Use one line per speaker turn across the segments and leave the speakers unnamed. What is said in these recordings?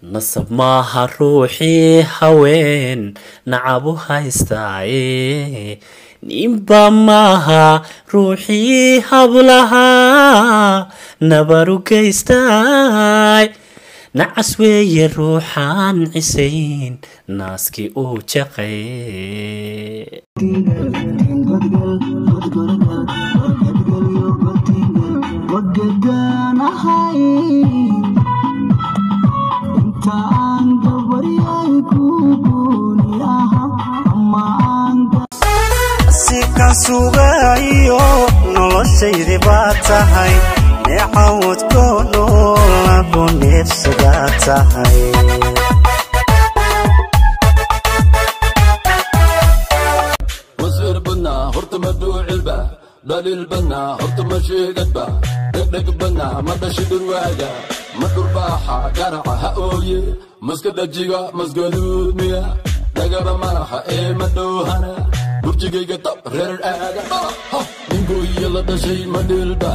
نصب maaha ruuxii haween nacabu haystaaye nimba maaha ruuxii hablaha nabaru geystaay nacas weeye ruuxaan cisayn naaskii uu jaqay
sugayo noloshaydi baa tahay neecawad goono aku neefsadaa tahay
wasiir badnaa horta ma duucilba dhaliil badnaa horta ma sheegadba dhegdheg badnaa ma dhashi dhurwaaga ma dhurbaaxa garaca ha ooye maska dhajiga masgaduud miya dhagaba malaha ee ma dhoohana burjigayga tab reer aaga ninku iyo la dhashay ma dhilba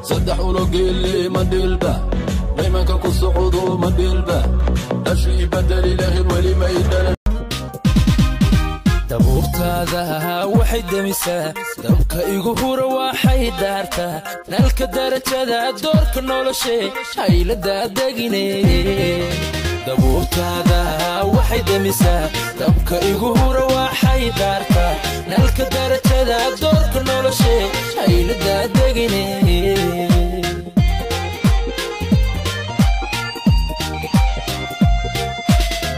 saddex ulogeele ma dhilba daymanka ku socdo ma dhilba dhashii badali lahi weli may dhalan dabuurtaada waxay damisaa dabka igu hura waxay daartaa nalka darajada doorka noloshe haylada degine dabuurtaada waxay damisaa dabka igu hura waxay daartaa nalka darajada doorka noloshe haylada degine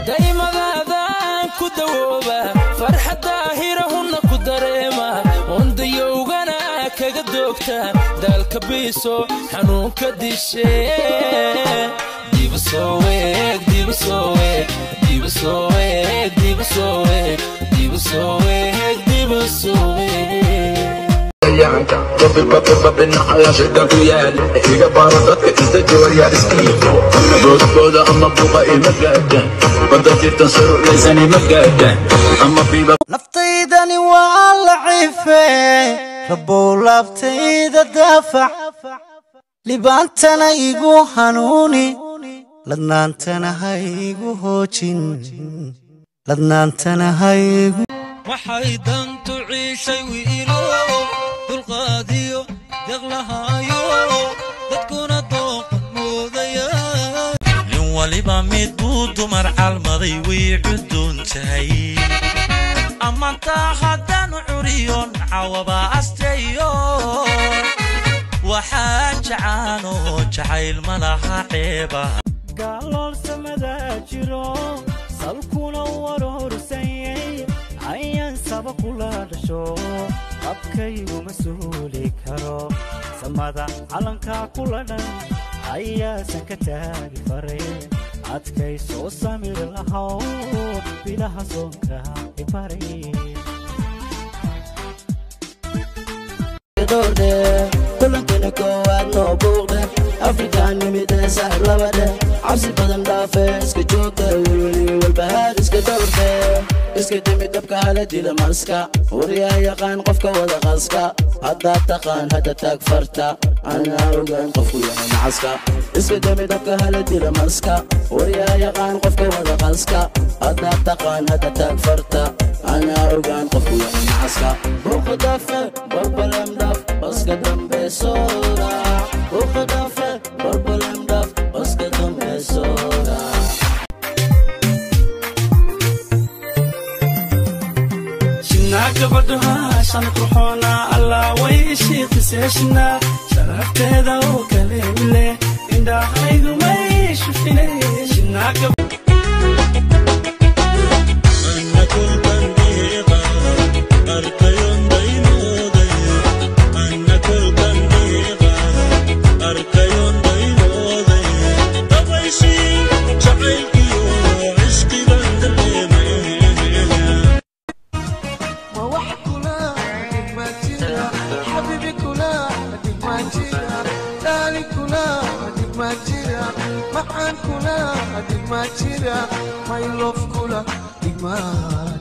daymadaadaan ku dawooba farxadda hirahunna ku dareema ondayowgana kaga doogta daalka biiso xanuunka dishe
ربي بابي النحيا شدك ويالي إيجا باردك إنت جوريا رسكيفو بودا أما بوغا إيمكاكا بدك تنصر ليساني مكاكا أما في باب
نفتيدني والعيفة ربو لفتيد دافع لبانتنا إيجو هنوني لدنانتنا هايجو هوچين لدنانتنا هايجو
وحيدان تعيشي وإيلو دلقاديو دغلهايو دادكونا دوق مودايا نواليبا ميدو دمر عالمضي ويعدون تهي أما انتا خدان عريون عوابا أستيو وحاج عانو جحيل ملاها عيبا قالوا السمدا جيرو سالكونا ورور سيئي عيان سابقولا دشو abkaygu masuuli karo samada calanka kuladan ayaasan ka taagi faray adkay soo samir lahaw bilaha soonka ibaray dorde kulankana koowaad noo buuqde afrikaan nimide saaxib labadhe cabsi badan dhaafe iska joogta welweli walbahaar iska dorde iska dimi dabka hala dila maska waryaa yaqaan qofka wada qaska haddaad taqaan hadda taag farta anaa ogaan qofku yahay nacaska iska dimi dabka hala dila maska waryaa yaqaan qofka wada qaska haddaad taqaan hadda taag farta anaa ogaan qofku yahay nacaska buuqa dafe barbalem dhaf baska dambe soora buuqa dafe barbalem dhaf baska dambe soora gabadhaha shan qurxoona allah way ishii qiseeshna sharafteeda oo kale leh indhahaydu may shufine
معان كنا أديك ما تشيرا my love كنا أديك ما